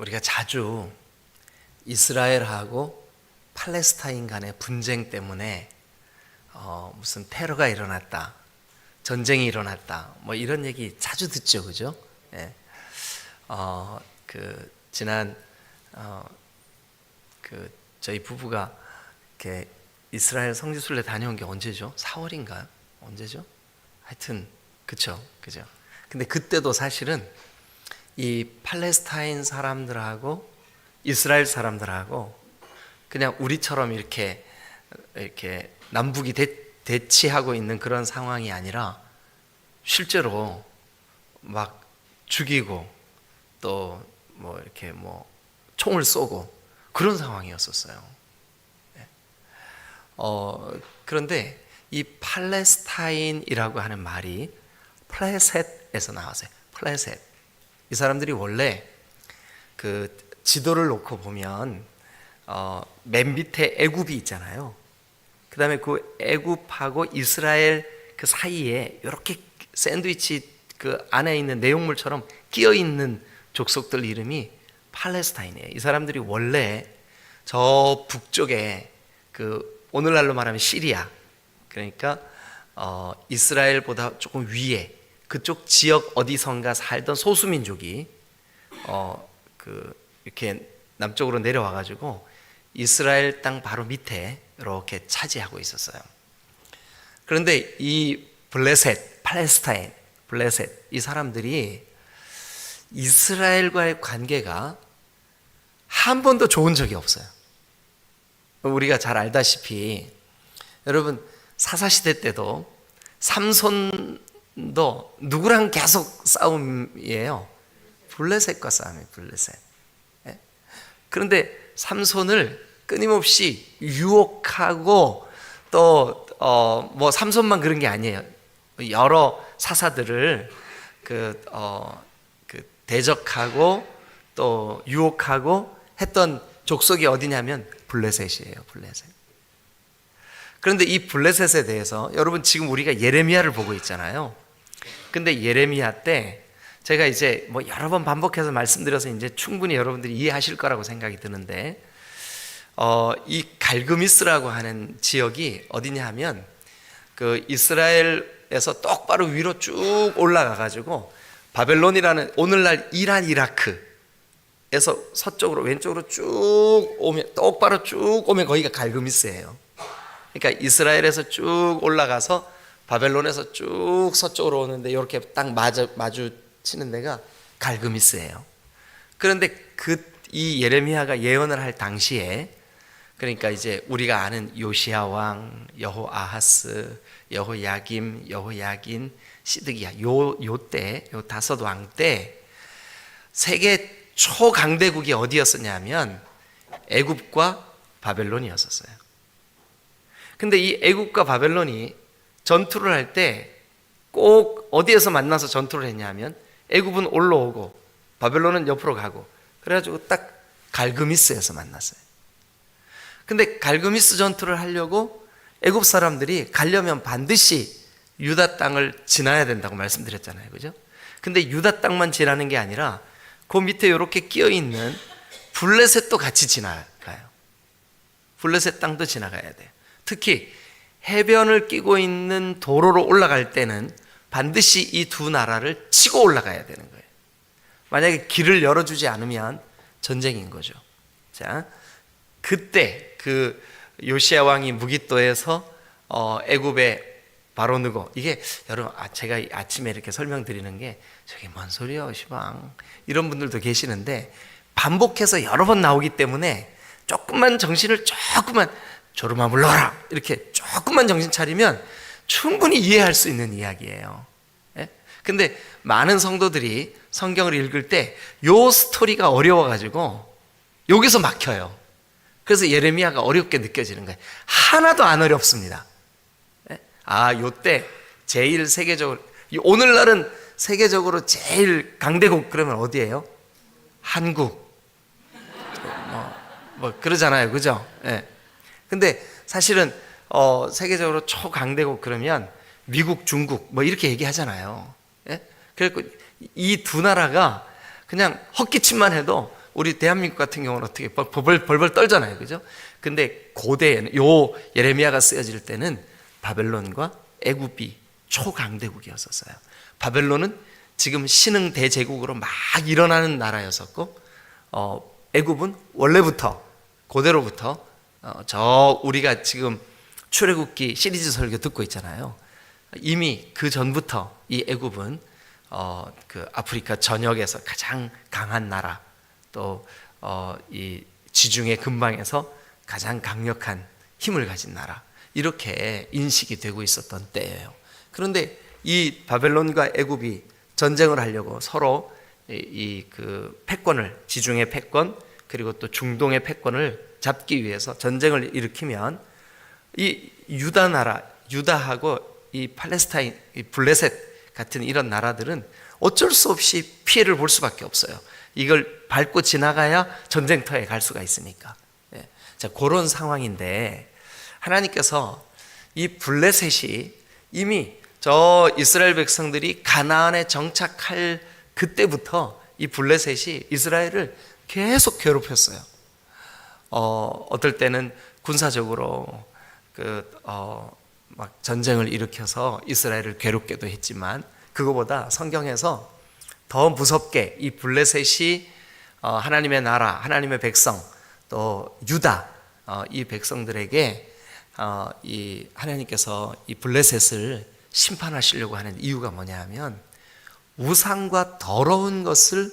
우리가 자주 이스라엘하고 팔레스타인 간의 분쟁 때문에 무슨 테러가 일어났다, 전쟁이 일어났다, 뭐 이런 얘기 자주 듣죠, 그죠? 예. 지난 저희 부부가 이렇게 이스라엘 성지순례 다녀온 게 언제죠? 4월인가요? 언제죠? 하여튼 그죠. 근데 그때도 사실은 이 팔레스타인 사람들하고 이스라엘 사람들하고 그냥 우리처럼 이렇게 남북이 대치하고 있는 그런 상황이 아니라 실제로 막 죽이고 또 뭐 이렇게 뭐 총을 쏘고 그런 상황이었었어요. 그런데 이 팔레스타인이라고 하는 말이 플레셋에서 나왔어요. 플레셋. 이 사람들이 원래 그 지도를 놓고 보면 맨 밑에 애굽이 있잖아요. 그 다음에 그 애굽하고 이스라엘 그 사이에 이렇게 샌드위치 그 안에 있는 내용물처럼 끼어 있는 족속들 이름이 팔레스타인이에요. 이 사람들이 원래 저 북쪽에 그 오늘날로 말하면 시리아, 그러니까 이스라엘보다 조금 위에 그쪽 지역 어디선가 살던 소수민족이 이렇게 남쪽으로 내려와 가지고 이스라엘 땅 바로 밑에 이렇게 차지하고 있었어요. 그런데 이 블레셋, 팔레스타인, 블레셋 이 사람들이 이스라엘과의 관계가 한 번도 좋은 적이 없어요. 우리가 잘 알다시피 여러분 사사시대 때도 삼손도 누구랑 계속 싸움이에요? 블레셋과 싸움이에요. 블레셋. 그런데 삼손을 끊임없이 유혹하고 또 뭐 삼손만 그런 게 아니에요. 여러 사사들을 대적하고 또 유혹하고 했던 족속이 어디냐면 블레셋이에요. 블레셋. 그런데 이 블레셋에 대해서 여러분 지금 우리가 예레미야를 보고 있잖아요. 근데 예레미야 때 제가 이제 뭐 여러 번 반복해서 말씀드려서 이제 충분히 여러분들이 이해하실 거라고 생각이 드는데 이 갈그미스라고 하는 지역이 어디냐 하면 그 이스라엘에서 똑바로 위로 쭉 올라가 가지고 바벨론이라는 오늘날 이란 이라크에서 서쪽으로 왼쪽으로 쭉 오면 똑바로 쭉 오면 거기가 갈그미스예요. 그러니까 이스라엘에서 쭉 올라가서 바벨론에서 쭉 서쪽으로 오는데 이렇게 딱 마주치는 데가 갈그미스예요. 그런데 이 예레미야가 예언을 할 당시에 그러니까 이제 우리가 아는 요시야 왕, 여호아하스, 여호야김, 여호야긴, 시드기야 요 다섯 왕 때 세계 초강대국이 어디였었냐면 애굽과 바벨론이었었어요. 근데 이 애굽과 바벨론이 전투를 할 때 꼭 어디에서 만나서 전투를 했냐면 애굽은 올라오고 바벨론은 옆으로 가고 그래가지고 딱 갈그미스에서 만났어요. 근데 갈그미스 전투를 하려고 애굽 사람들이 가려면 반드시 유다 땅을 지나야 된다고 말씀드렸잖아요. 그죠? 근데 유다 땅만 지나는 게 아니라 그 밑에 이렇게 끼어 있는 블레셋도 같이 지나가요. 블레셋 땅도 지나가야 돼요. 특히 해변을 끼고 있는 도로로 올라갈 때는 반드시 이 두 나라를 치고 올라가야 되는 거예요. 만약에 길을 열어주지 않으면 전쟁인 거죠. 자, 그때 그 요시야 왕이 무깃도에서 애굽의 바로 느고 이게 여러분 제가 아침에 이렇게 설명드리는 게 저게 뭔 소리야 시방 이런 분들도 계시는데 반복해서 여러 번 나오기 때문에 조금만 정신을 조르마 물러라 이렇게 조금만 정신 차리면 충분히 이해할 수 있는 이야기예요. 근데 많은 성도들이 성경을 읽을 때 요 스토리가 어려워가지고 여기서 막혀요. 그래서 예레미야가 어렵게 느껴지는 거예요. 하나도 안 어렵습니다. 요때 제일 세계적으로 오늘날은 세계적으로 제일 강대국 그러면 어디예요? 한국 뭐 그러잖아요. 그죠? 근데 사실은 세계적으로 초강대국 그러면 미국, 중국 뭐 이렇게 얘기하잖아요. 그래서 이 두 나라가 그냥 헛기침만 해도 우리 대한민국 같은 경우는 어떻게 벌벌 떨잖아요, 그죠? 근데 고대에는 요 예레미야가 쓰여질 때는 바벨론과 애굽이 초강대국이었었어요. 바벨론은 지금 신흥 대제국으로 막 일어나는 나라였었고, 애굽은 원래부터 고대로부터 저 우리가 지금 출애굽기 시리즈 설교 듣고 있잖아요. 이미 그 전부터 이 애굽은 그 아프리카 전역에서 가장 강한 나라, 또 이 지중해 근방에서 가장 강력한 힘을 가진 나라, 이렇게 인식이 되고 있었던 때예요. 그런데 이 바벨론과 애굽이 전쟁을 하려고 서로 그 패권을, 지중해 패권 그리고 또 중동의 패권을 잡기 위해서 전쟁을 일으키면 이 유다 나라, 유다하고 이 팔레스타인, 이 블레셋 같은 이런 나라들은 어쩔 수 없이 피해를 볼 수밖에 없어요. 이걸 밟고 지나가야 전쟁터에 갈 수가 있으니까. 자, 그런 상황인데 하나님께서 이 블레셋이 이미 저 이스라엘 백성들이 가나안에 정착할 그때부터 이 블레셋이 이스라엘을 계속 괴롭혔어요. 어떨 때는 군사적으로 막 전쟁을 일으켜서 이스라엘을 괴롭게도 했지만, 그거보다 성경에서 더 무섭게 이 블레셋이 하나님의 나라, 하나님의 백성, 또 유다, 이 백성들에게 이 하나님께서 이 블레셋을 심판하시려고 하는 이유가 뭐냐 하면, 우상과 더러운 것을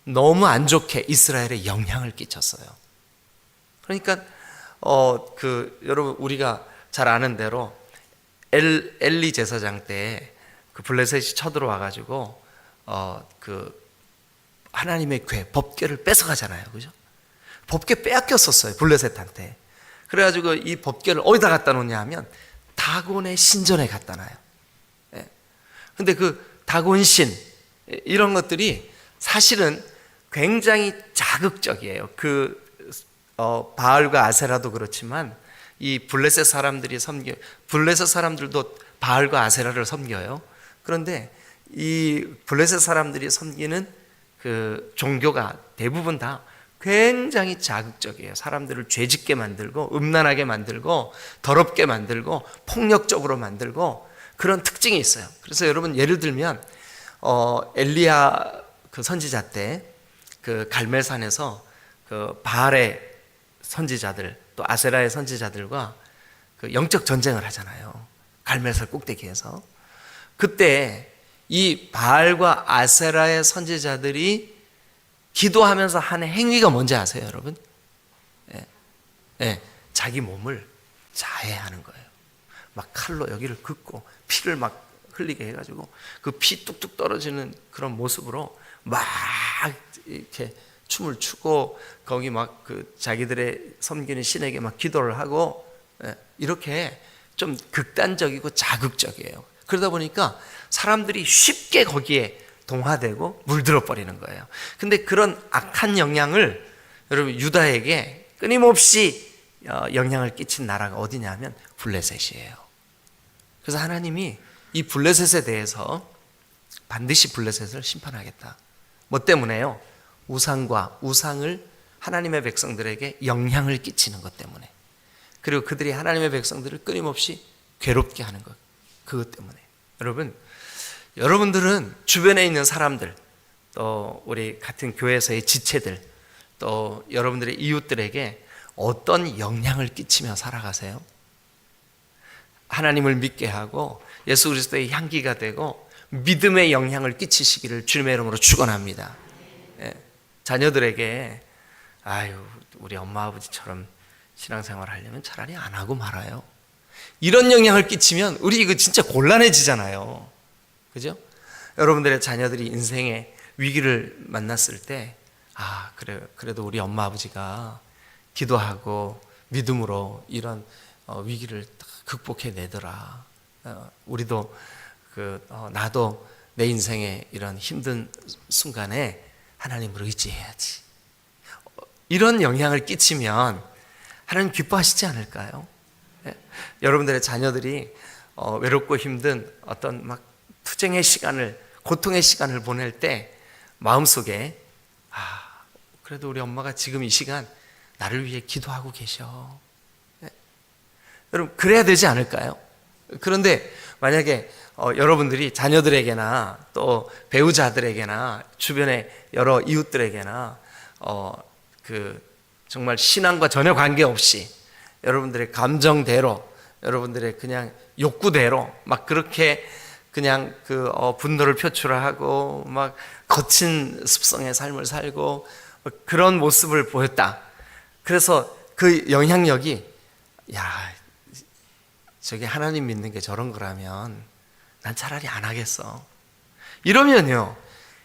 너무 안 좋게 이스라엘에 영향을 끼쳤어요. 그러니까 여러분 우리가 잘 아는 대로 엘리 제사장 때 그 블레셋이 쳐들어와 가지고 그 하나님의 궤, 법궤를 뺏어가잖아요, 그죠? 법궤 빼앗겼었어요, 블레셋한테. 그래가지고 이 법궤를 어디다 갖다 놓냐 하면 다곤의 신전에 갖다 놔요. 근데 그 다곤신 이런 것들이 사실은 굉장히 자극적이에요. 바알과 아세라도 그렇지만 이 블레셋 사람들이 블레셋 사람들도 바알과 아세라를 섬겨요. 그런데 이 블레셋 사람들이 섬기는 그 종교가 대부분 다 굉장히 자극적이에요. 사람들을 죄짓게 만들고, 음란하게 만들고, 더럽게 만들고, 폭력적으로 만들고, 그런 특징이 있어요. 그래서 여러분 예를 들면 엘리야 그 선지자 때 그 갈멜산에서 그 바알의 선지자들, 또 아세라의 선지자들과 그 영적 전쟁을 하잖아요. 갈멜산 꼭대기에서. 그때 이 바알과 아세라의 선지자들이 기도하면서 하는 행위가 뭔지 아세요, 여러분? 자기 몸을 자해하는 거예요. 막 칼로 여기를 긋고 피를 막 흘리게 해가지고 그 피 뚝뚝 떨어지는 그런 모습으로 막 이렇게 춤을 추고, 거기 막 그 자기들의 섬기는 신에게 막 기도를 하고, 이렇게 좀 극단적이고 자극적이에요. 그러다 보니까 사람들이 쉽게 거기에 동화되고 물들어 버리는 거예요. 근데 그런 악한 영향을 여러분 유다에게 끊임없이 영향을 끼친 나라가 어디냐면 블레셋이에요. 그래서 하나님이 이 블레셋에 대해서 반드시 블레셋을 심판하겠다. 뭐 때문에요? 우상을 하나님의 백성들에게 영향을 끼치는 것 때문에, 그리고 그들이 하나님의 백성들을 끊임없이 괴롭게 하는 것, 그것 때문에. 여러분들은 주변에 있는 사람들, 또 우리 같은 교회에서의 지체들, 또 여러분들의 이웃들에게 어떤 영향을 끼치며 살아가세요? 하나님을 믿게 하고 예수 그리스도의 향기가 되고 믿음의 영향을 끼치시기를 주님의 이름으로 축원합니다. 자녀들에게 우리 엄마 아버지처럼 신앙생활 하려면 차라리 안 하고 말아요. 이런 영향을 끼치면 우리 이거 진짜 곤란해지잖아요. 그죠? 여러분들의 자녀들이 인생의 위기를 만났을 때, 그래도 우리 엄마 아버지가 기도하고 믿음으로 이런 위기를 극복해 내더라. 우리도 나도 내 인생의 이런 힘든 순간에 하나님을 의지해야지. 이런 영향을 끼치면 하나님 기뻐하시지 않을까요? 여러분들의 자녀들이 외롭고 힘든 어떤 막 투쟁의 시간을, 고통의 시간을 보낼 때 마음속에 그래도 우리 엄마가 지금 이 시간 나를 위해 기도하고 계셔. 네. 여러분 그래야 되지 않을까요? 그런데 만약에 여러분들이 자녀들에게나 또 배우자들에게나 주변의 여러 이웃들에게나 정말 신앙과 전혀 관계없이 여러분들의 감정대로 여러분들의 그냥 욕구대로 막 그렇게 그냥 분노를 표출하고 막 거친 습성의 삶을 살고 그런 모습을 보였다. 그래서 그 영향력이 야, 저게 하나님 믿는 게 저런 거라면 난 차라리 안 하겠어. 이러면요,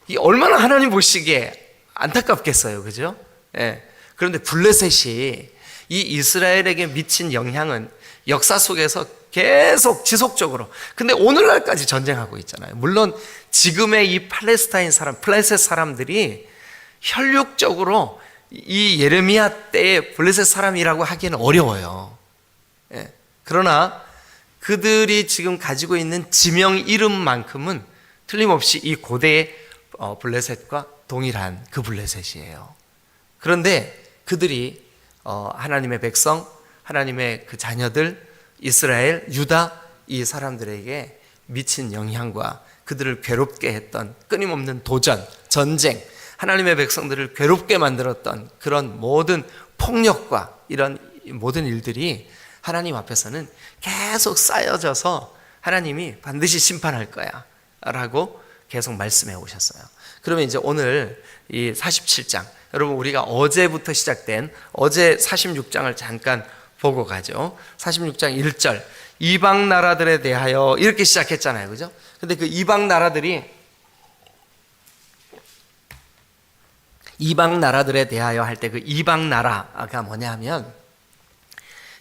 이 얼마나 하나님 보시기에 안타깝겠어요, 그죠? 예. 그런데 블레셋이 이 이스라엘에게 미친 영향은 역사 속에서 계속 지속적으로, 근데 오늘날까지 전쟁하고 있잖아요. 물론 지금의 이 팔레스타인 사람, 블레셋 사람들이 혈육적으로 이 예레미야 때의 블레셋 사람이라고 하기에는 어려워요. 예. 그러나 그들이 지금 가지고 있는 지명 이름만큼은 틀림없이 이 고대의 블레셋과 동일한 그 블레셋이에요. 그런데 그들이 하나님의 백성, 하나님의 그 자녀들, 이스라엘, 유다 이 사람들에게 미친 영향과 그들을 괴롭게 했던 끊임없는 도전, 전쟁, 하나님의 백성들을 괴롭게 만들었던 그런 모든 폭력과 이런 모든 일들이 하나님 앞에서는 계속 쌓여져서 하나님이 반드시 심판할 거야 라고 계속 말씀해 오셨어요. 그러면 이제 오늘 이 47장, 여러분 우리가 어제부터 시작된 어제 46장을 잠깐 보고 가죠. 46장 1절, 이방 나라들에 대하여 이렇게 시작했잖아요, 그죠? 근데 그 이방 나라들에 대하여 할 때 그 이방 나라가 뭐냐 하면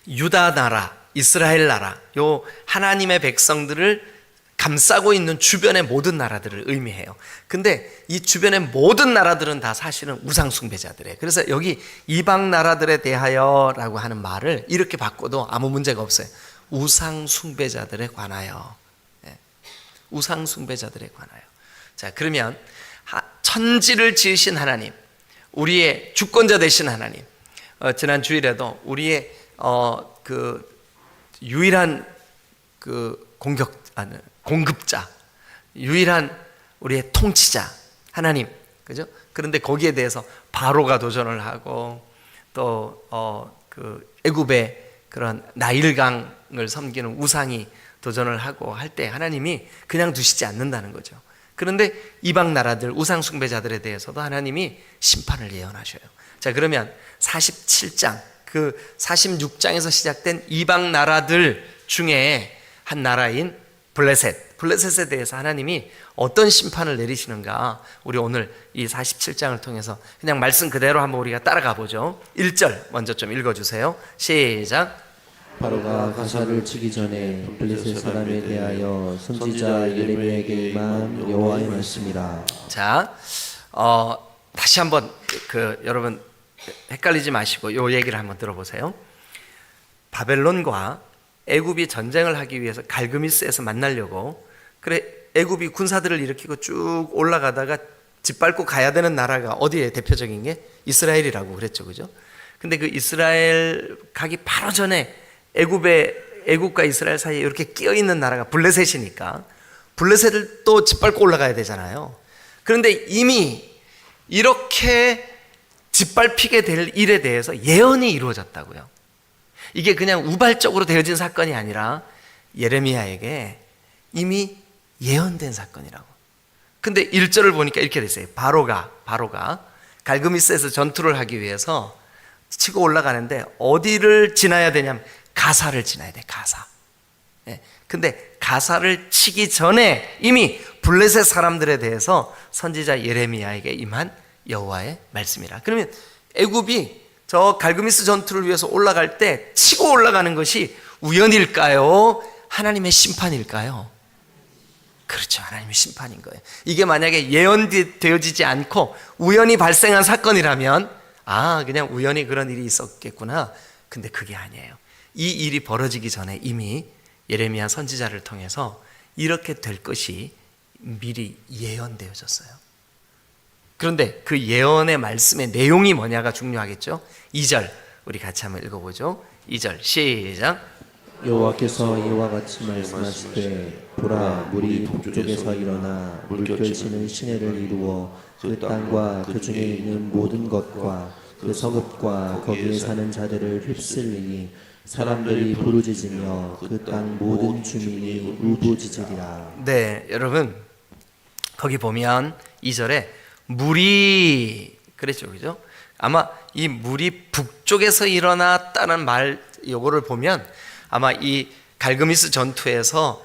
유다 나라, 이스라엘 나라, 요 하나님의 백성들을 감싸고 있는 주변의 모든 나라들을 의미해요. 근데 이 주변의 모든 나라들은 다 사실은 우상 숭배자들이에요. 그래서 여기 이방 나라들에 대하여라고 하는 말을 이렇게 바꿔도 아무 문제가 없어요. 우상 숭배자들에 관하여. 우상 숭배자들에 관하여. 자, 그러면 천지를 지으신 하나님, 우리의 주권자 되신 하나님, 지난 주일에도 우리의 유일한 공급자, 유일한 우리의 통치자 하나님, 그죠? 그런데 거기에 대해서 바로가 도전을 하고 또 애굽의 그런 나일강을 섬기는 우상이 도전을 하고 할 때 하나님이 그냥 두시지 않는다는 거죠. 그런데 이방 나라들 우상 숭배자들에 대해서도 하나님이 심판을 예언하셔요. 자, 그러면 47장 그 46장에서 시작된 이방 나라들 중에 한 나라인 블레셋에 대해서 하나님이 어떤 심판을 내리시는가, 우리 오늘 이 47장을 통해서 그냥 말씀 그대로 한번 우리가 따라가 보죠. 1절 먼저 좀 읽어주세요. 시작. 바로가 가사를 치기 전에 블레셋 사람에 대하여 선지자 예레미야에게 임한 여호와의 말씀이라. 자, 다시 한번 여러분 헷갈리지 마시고 이 얘기를 한번 들어보세요. 바벨론과 애굽이 전쟁을 하기 위해서 갈그미스에서 만나려고, 그래 애굽이 군사들을 일으키고 쭉 올라가다가 짓밟고 가야 되는 나라가 어디에 대표적인 게 이스라엘이라고 그랬죠, 그죠? 근데 그 이스라엘 가기 바로 전에 애굽과 이스라엘 사이에 이렇게 끼어 있는 나라가 블레셋이니까 블레셋을 또 짓밟고 올라가야 되잖아요. 그런데 이미 이렇게 짓밟히게 될 일에 대해서 예언이 이루어졌다고요. 이게 그냥 우발적으로 되어진 사건이 아니라 예레미야에게 이미 예언된 사건이라고. 근데 1절을 보니까 이렇게 됐어요. 바로가 갈그미스에서 전투를 하기 위해서 치고 올라가는데 어디를 지나야 되냐면 가사를 지나야 돼. 가사. 근데 가사를 치기 전에 이미 블레셋 사람들에 대해서 선지자 예레미야에게 임한 여호와의 말씀이라. 그러면 애굽이 저 갈그미스 전투를 위해서 올라갈 때 치고 올라가는 것이 우연일까요? 하나님의 심판일까요? 그렇죠. 하나님의 심판인 거예요. 이게 만약에 예언되어지지 않고 우연히 발생한 사건이라면 그냥 우연히 그런 일이 있었겠구나. 근데 그게 아니에요. 이 일이 벌어지기 전에 이미 예레미야 선지자를 통해서 이렇게 될 것이 미리 예언되어졌어요. 그런데 그 예언의 말씀의 내용이 뭐냐가 중요하겠죠. 2절 우리 같이 한번 읽어보죠. 2절 시작. 여호와께서 이와 같이 말씀하시되 보라 물이 북쪽에서 일어나 물결치는 시내를 이루어 그 땅과 그 중에 있는 모든 것과 그 서급과 거기에 사는 자들을 휩쓸리니 사람들이 부르짖으며 그 땅 모든 주민이 울부짖으리라. 네, 여러분 거기 보면 2절에 물이 그랬죠, 그죠? 아마 이 물이 북쪽에서 일어났다는 말 요거를 보면 아마 이 갈그미스 전투에서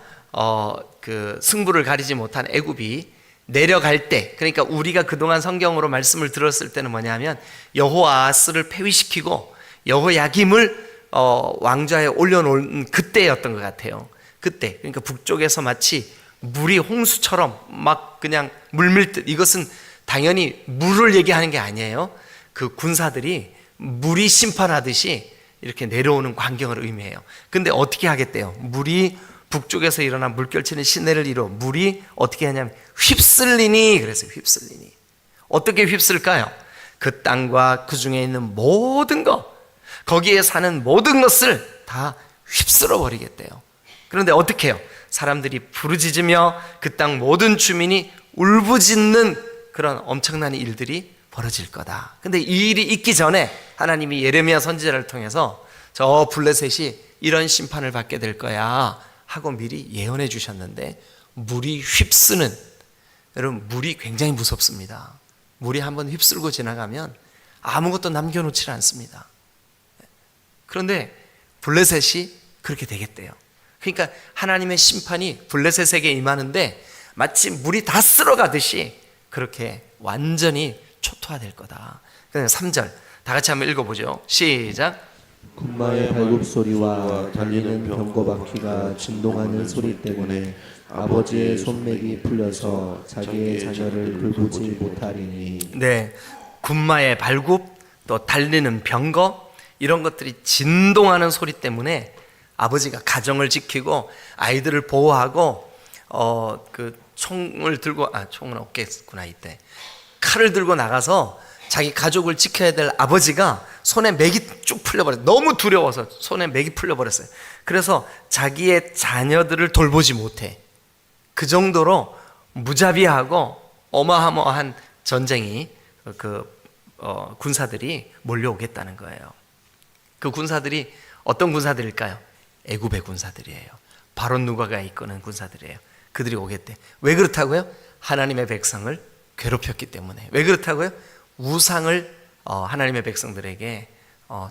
그 승부를 가리지 못한 애굽이 내려갈 때, 그러니까 우리가 그동안 성경으로 말씀을 들었을 때는 뭐냐면 여호아스를 폐위시키고 여호야김을 왕좌에 올려놓은 그때였던 것 같아요. 그때 그러니까 북쪽에서 마치 물이 홍수처럼 막 그냥 물밀듯, 이것은 당연히 물을 얘기하는 게 아니에요. 그 군사들이 물이 심판하듯이 이렇게 내려오는 광경을 의미해요. 근데 어떻게 하겠대요? 물이 북쪽에서 일어나 물결치는 시내를 이루어 물이 어떻게 하냐면 휩쓸리니, 그래서 휩쓸리니. 어떻게 휩쓸까요? 그 땅과 그 중에 있는 모든 것, 거기에 사는 모든 것을 다 휩쓸어 버리겠대요. 그런데 어떻게 해요? 사람들이 부르짖으며 그 땅 모든 주민이 울부짖는 그런 엄청난 일들이 벌어질 거다. 근데 이 일이 있기 전에 하나님이 예레미야 선지자를 통해서 저 블레셋이 이런 심판을 받게 될 거야 하고 미리 예언해 주셨는데, 물이 휩쓰는, 여러분 물이 굉장히 무섭습니다. 물이 한번 휩쓸고 지나가면 아무것도 남겨놓지 않습니다. 그런데 블레셋이 그렇게 되겠대요. 그러니까 하나님의 심판이 블레셋에게 임하는데 마치 물이 다 쓸어가듯이 그렇게 완전히 초토화될 거다. 3절 다 같이 한번 읽어보죠. 시작. 군마의 발굽 소리와 달리는 병거 바퀴가 진동하는 소리 때문에 아버지의 손맥이 풀려서 자기의 자녀를 돌보지 못하리니. 네, 군마의 발굽, 또 달리는 병거, 이런 것들이 진동하는 소리 때문에 아버지가 가정을 지키고 아이들을 보호하고 그 총을 들고, 총은 없겠구나, 이때 칼을 들고 나가서 자기 가족을 지켜야 될 아버지가 손에 맥이 쭉 풀려버렸어요. 너무 두려워서 손에 맥이 풀려버렸어요. 그래서 자기의 자녀들을 돌보지 못해. 그 정도로 무자비하고 어마어마한 전쟁이 군사들이 몰려오겠다는 거예요. 그 군사들이 어떤 군사들일까요? 애굽의 군사들이에요. 바로 누가가 이끄는 군사들이에요. 그들이 오겠대. 왜 그렇다고요? 하나님의 백성을 괴롭혔기 때문에. 왜 그렇다고요? 우상을 하나님의 백성들에게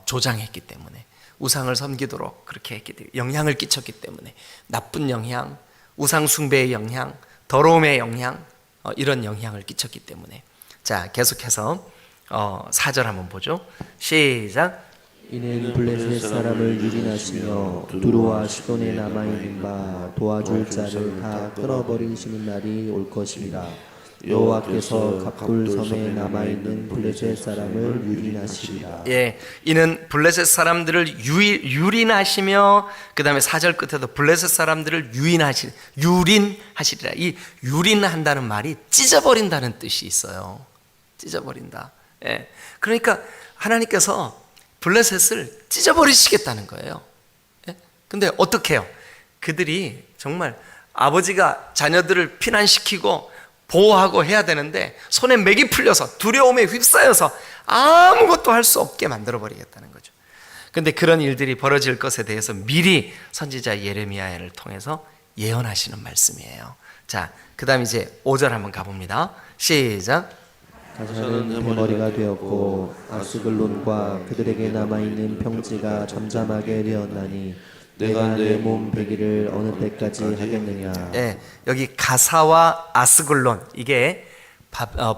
조장했기 때문에, 우상을 섬기도록 그렇게 했기 때문에, 영향을 끼쳤기 때문에, 나쁜 영향, 우상 숭배의 영향, 더러움의 영향, 이런 영향을 끼쳤기 때문에. 자, 계속해서 4절 한번 보죠. 시작. 이는 블레셋 사람을 유린하시며 두루와 시돈에 남아있는 바 도와줄 자를 다 끌어버리시는 날이 올 것입니다. 여호와께서 갑돌 섬에 남아있는 블레셋 사람을 유린하시리라. 예, 이는 블레셋 사람들을 유린하시며, 그 다음에 4절 끝에도 블레셋 사람들을 유린하시리라. 이 유린한다는 말이 찢어버린다는 뜻이 있어요. 찢어버린다. 예, 그러니까 하나님께서 블레셋을 찢어버리시겠다는 거예요. 예? 근데 어떻게 해요? 그들이 정말 아버지가 자녀들을 피난시키고 보호하고 해야 되는데 손에 맥이 풀려서 두려움에 휩싸여서 아무것도 할 수 없게 만들어버리겠다는 거죠. 근데 그런 일들이 벌어질 것에 대해서 미리 선지자 예레미야를 통해서 예언하시는 말씀이에요. 자, 그 다음 이제 5절 한번 가봅니다. 시작. 가사는 대머리가 되었고 아스글론과 그들에게 남아있는 평지가 잠잠하게 되었나니 내가 내 몸 베기를 어느 때까지 하겠느냐. 예, 여기 가사와 아스글론, 이게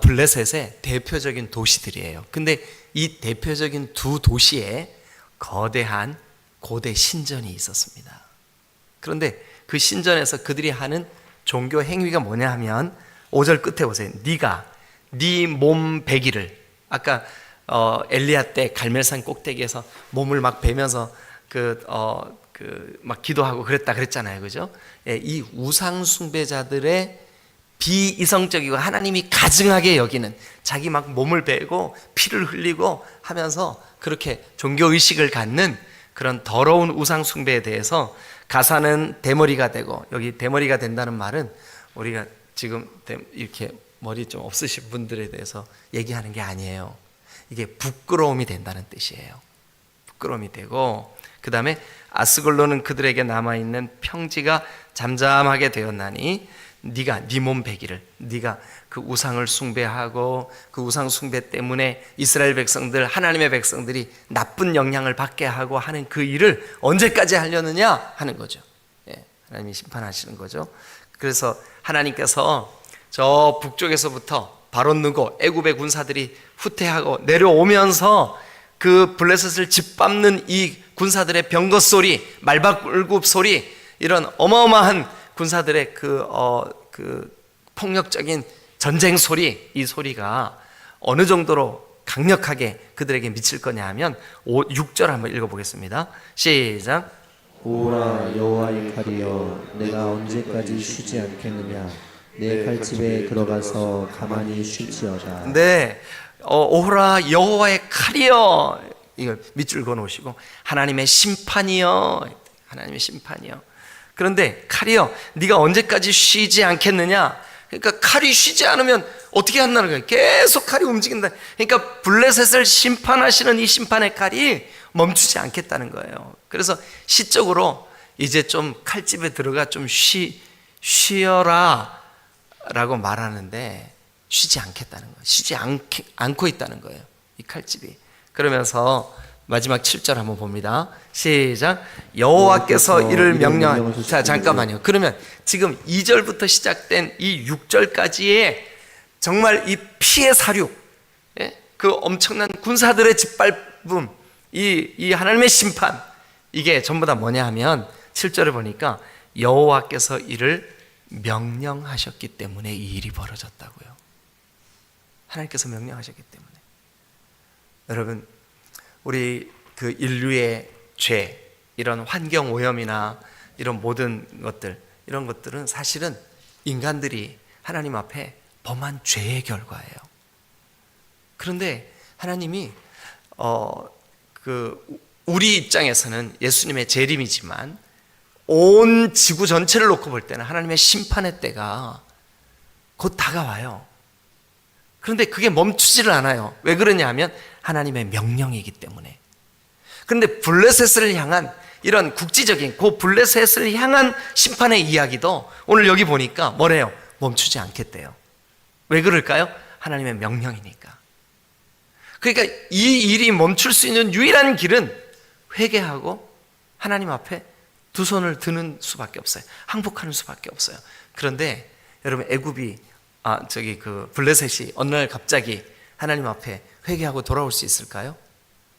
블레셋의 대표적인 도시들이에요. 근데 이 대표적인 두 도시에 거대한 고대 신전이 있었습니다. 그런데 그 신전에서 그들이 하는 종교 행위가 뭐냐 하면 5절 끝에 보세요. 네가 네 몸 베기를, 아까 엘리야 때 갈멜산 꼭대기에서 몸을 막 베면서 막 기도하고 그랬잖아요, 그죠? 예, 이 우상 숭배자들의 비이성적이고 하나님이 가증하게 여기는, 자기 막 몸을 베고 피를 흘리고 하면서 그렇게 종교의식을 갖는 그런 더러운 우상 숭배에 대해서 가사는 대머리가 되고, 여기 대머리가 된다는 말은 우리가 지금 이렇게 머리 좀 없으신 분들에 대해서 얘기하는 게 아니에요. 이게 부끄러움이 된다는 뜻이에요. 부끄러움이 되고, 그 다음에 아스글로는 그들에게 남아있는 평지가 잠잠하게 되었나니 네가 네 몸 베기를, 네가 그 우상을 숭배하고 그 우상 숭배 때문에 이스라엘 백성들, 하나님의 백성들이 나쁜 영향을 받게 하고 하는 그 일을 언제까지 하려느냐 하는 거죠. 예, 하나님이 심판하시는 거죠. 그래서 하나님께서 저 북쪽에서부터 바론 느고 애굽의 군사들이 후퇴하고 내려오면서 그 블레셋을 짓밟는 이 군사들의 병거 소리, 말발굽 소리, 이런 어마어마한 군사들의 그 폭력적인 전쟁 소리, 이 소리가 어느 정도로 강력하게 그들에게 미칠 거냐 하면 6절 한번 읽어보겠습니다. 시작. 오라 여호와의 칼이여, 내가 언제까지 쉬지 않겠느냐. 내 칼집에 들어가서 가만히 쉴지어다. 네, 오라 여호와의 칼이여, 이걸 밑줄 그어 놓으시고 하나님의 심판이여, 하나님의 심판이여. 그런데 칼이여, 네가 언제까지 쉬지 않겠느냐. 그러니까 칼이 쉬지 않으면 어떻게 한다는 거예요? 계속 칼이 움직인다. 그러니까 블레셋을 심판하시는 이 심판의 칼이 멈추지 않겠다는 거예요. 그래서 시적으로 이제 좀 칼집에 들어가 좀 쉬어라 라고 말하는데, 쉬지 않겠다는 거예요. 쉬지 않고 있다는 거예요, 이 칼집이. 그러면서 마지막 7절 한번 봅니다. 시작. 여호와께서 이를 명령. 자, 잠깐만요. 그러면 지금 2절부터 시작된 이 6절까지의 정말 이 피의 사륙, 그 엄청난 군사들의 짓밟음, 이 하나님의 심판, 이게 전부 다 뭐냐 하면 7절에 보니까 여호와께서 이를 명령하셨기 때문에 이 일이 벌어졌다고요. 하나님께서 명령하셨기 때문에. 여러분, 우리 그 인류의 죄, 이런 환경 오염이나 이런 모든 것들, 이런 것들은 사실은 인간들이 하나님 앞에 범한 죄의 결과예요. 그런데 하나님이 우리 입장에서는 예수님의 재림이지만 온 지구 전체를 놓고 볼 때는 하나님의 심판의 때가 곧 다가와요. 그런데 그게 멈추지를 않아요. 왜 그러냐 하면 하나님의 명령이기 때문에. 그런데 블레셋을 향한 이런 국지적인 그 블레셋을 향한 심판의 이야기도 오늘 여기 보니까 뭐래요? 멈추지 않겠대요. 왜 그럴까요? 하나님의 명령이니까. 그러니까 이 일이 멈출 수 있는 유일한 길은 회개하고 하나님 앞에 두 손을 드는 수밖에 없어요. 항복하는 수밖에 없어요. 그런데 여러분, 애굽이 블레셋이 어느 날 갑자기 하나님 앞에 회개하고 돌아올 수 있을까요?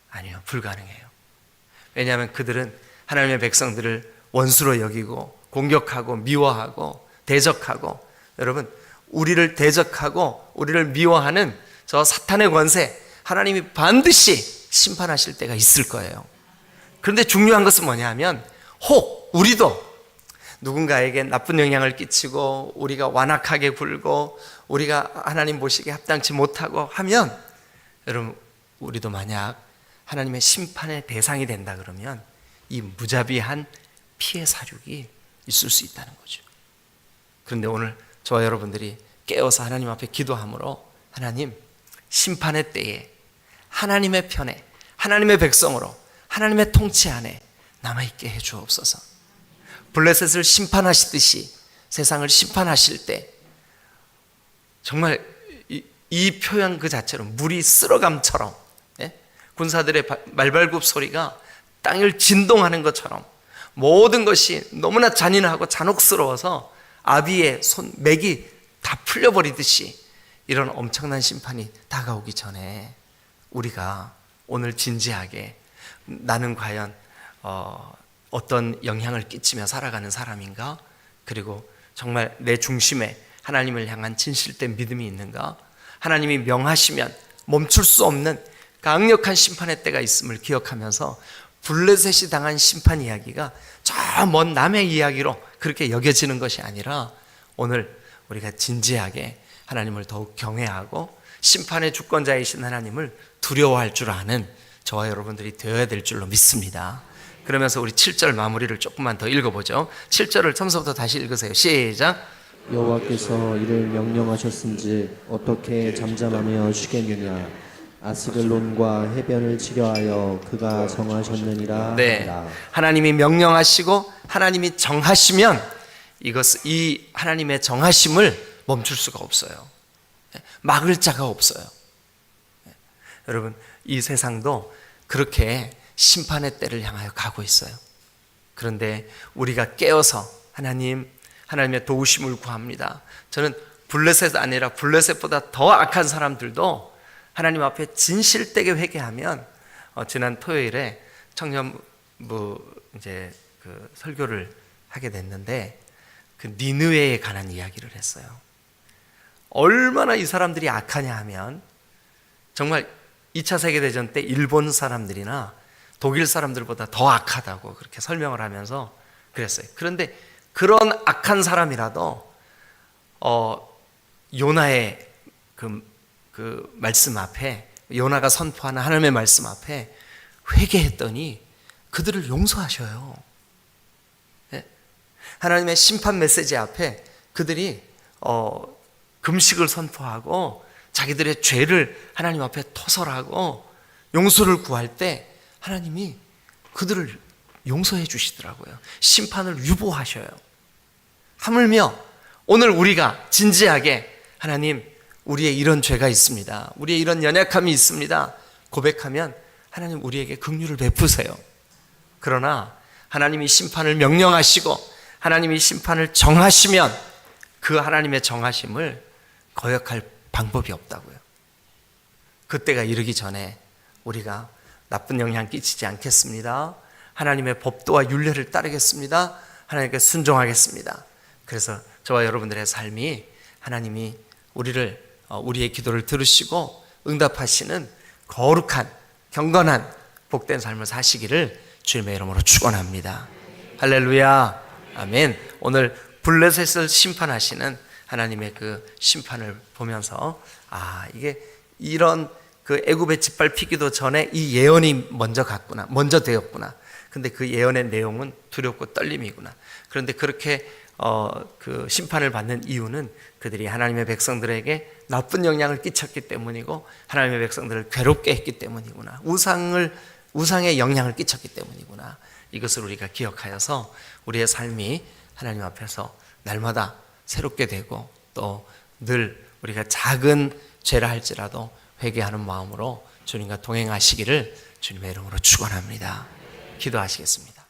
아니요, 불가능해요. 왜냐하면 그들은 하나님의 백성들을 원수로 여기고 공격하고 미워하고 대적하고, 여러분, 우리를 대적하고 우리를 미워하는 저 사탄의 권세, 하나님이 반드시 심판하실 때가 있을 거예요. 그런데 중요한 것은 뭐냐 하면, 혹 우리도 누군가에게 나쁜 영향을 끼치고 우리가 완악하게 굴고 우리가 하나님 보시기에 합당치 못하고 하면, 여러분, 우리도 만약 하나님의 심판의 대상이 된다 그러면 이 무자비한 피해 사륙이 있을 수 있다는 거죠. 그런데 오늘 저와 여러분들이 깨어서 하나님 앞에 기도함으로, 하나님, 심판의 때에 하나님의 편에, 하나님의 백성으로, 하나님의 통치 안에 남아있게 해주옵소서. 블레셋을 심판하시듯이 세상을 심판하실 때 정말 이 표현 그 자체로 물이 쓸어감처럼, 군사들의 말발굽 소리가 땅을 진동하는 것처럼 모든 것이 너무나 잔인하고 잔혹스러워서 아비의 맥이 다 풀려버리듯이 이런 엄청난 심판이 다가오기 전에 우리가 오늘 진지하게, 나는 과연 어떤 영향을 끼치며 살아가는 사람인가? 그리고 정말 내 중심에 하나님을 향한 진실된 믿음이 있는가? 하나님이 명하시면 멈출 수 없는 강력한 심판의 때가 있음을 기억하면서 블레셋이 당한 심판 이야기가 저 먼 남의 이야기로 그렇게 여겨지는 것이 아니라 오늘 우리가 진지하게 하나님을 더욱 경외하고 심판의 주권자이신 하나님을 두려워할 줄 아는 저와 여러분들이 되어야 될 줄로 믿습니다. 그러면서 우리 7절 마무리를 조금만 더 읽어보죠. 7절을 처음부터 다시 읽으세요. 시작. 여호와께서 이를 명령하셨은즉 어떻게 잠잠하며 쉬겠느냐. 아스글론과 해변을 치려하여 그가 정하셨느니라. 네, 하니라. 하나님이 명령하시고 하나님이 정하시면 이 하나님의 정하심을 멈출 수가 없어요. 막을 자가 없어요. 여러분, 이 세상도 그렇게 심판의 때를 향하여 가고 있어요. 그런데 우리가 깨어서 하나님의 도우심을 구합니다. 저는 블레셋 아니라 블레셋보다 더 악한 사람들도 하나님 앞에 진실되게 회개하면 지난 토요일에 청년부 이제 그 설교를 하게 됐는데 그 니느웨에 관한 이야기를 했어요. 얼마나 이 사람들이 악하냐 하면 정말 2차 세계대전 때 일본 사람들이나 독일 사람들보다 더 악하다고 그렇게 설명을 하면서 그랬어요. 그런데 그런 악한 사람이라도 요나의 그 말씀 앞에, 요나가 선포하는 하나님의 말씀 앞에 회개했더니 그들을 용서하셔요. 하나님의 심판 메시지 앞에 그들이 금식을 선포하고 자기들의 죄를 하나님 앞에 토설하고 용서를 구할 때 하나님이 그들을 용서해 주시더라고요. 심판을 유보하셔요. 하물며 오늘 우리가 진지하게 하나님, 우리의 이런 죄가 있습니다. 우리의 이런 연약함이 있습니다. 고백하면 하나님 우리에게 긍휼을 베푸세요. 그러나 하나님이 심판을 명령하시고 하나님이 심판을 정하시면 그 하나님의 정하심을 거역할 방법이 없다고요. 그때가 이르기 전에 우리가 나쁜 영향 끼치지 않겠습니다. 하나님의 법도와 율례를 따르겠습니다. 하나님께 순종하겠습니다. 그래서 저와 여러분들의 삶이 하나님이 우리의 기도를 들으시고 응답하시는 거룩한 경건한 복된 삶을 사시기를 주님의 이름으로 축원합니다. 할렐루야, 아멘. 오늘 블레셋을 심판하시는 하나님의 그 심판을 보면서 이게 이런 그 애굽에 짓밟히기도 전에 이 예언이 먼저 되었구나. 근데 그 예언의 내용은 두렵고 떨림이구나. 그런데 그렇게 그 심판을 받는 이유는 그들이 하나님의 백성들에게 나쁜 영향을 끼쳤기 때문이고 하나님의 백성들을 괴롭게 했기 때문이구나. 우상의 영향을 끼쳤기 때문이구나. 이것을 우리가 기억하여서 우리의 삶이 하나님 앞에서 날마다 새롭게 되고 또 늘 우리가 작은 죄라 할지라도 회개하는 마음으로 주님과 동행하시기를 주님의 이름으로 축원합니다. 기도하시겠습니다.